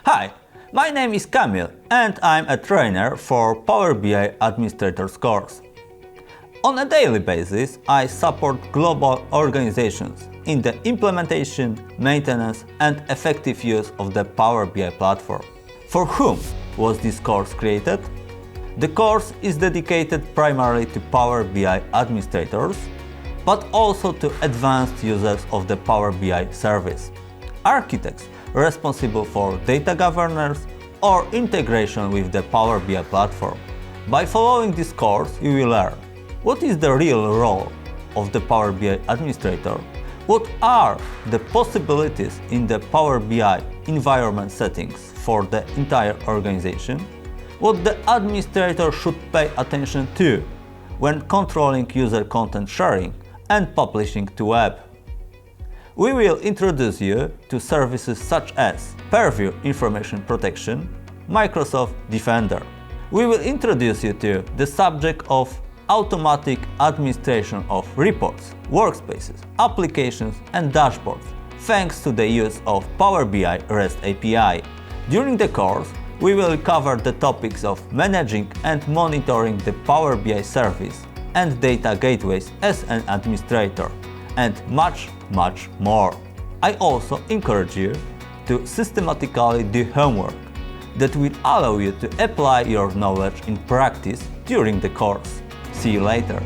Hi, my name is Kamil and I'm a trainer for Power BI Administrators course. On a daily basis, I support global organizations in the implementation, maintenance and effective use of the Power BI platform. For whom was this course created? The course is dedicated primarily to Power BI administrators, but also to advanced users of the Power BI service, architects responsible for data governance or integration with the Power BI platform. By following this course, you will learn what is the real role of the Power BI administrator, what are the possibilities in the Power BI environment settings for the entire organization, what the administrator should pay attention to when controlling user content sharing and publishing to web. We will introduce you to services such as Pureview Information Protection, Microsoft Defender. We will introduce you to the subject of automatic administration of reports, workspaces, applications and dashboards, thanks to the use of Power BI REST API. During the course, we will cover the topics of managing and monitoring the Power BI service and data gateways as an administrator, and much more. I also encourage you to systematically do homework that will allow you to apply your knowledge in practice during the course. See you later!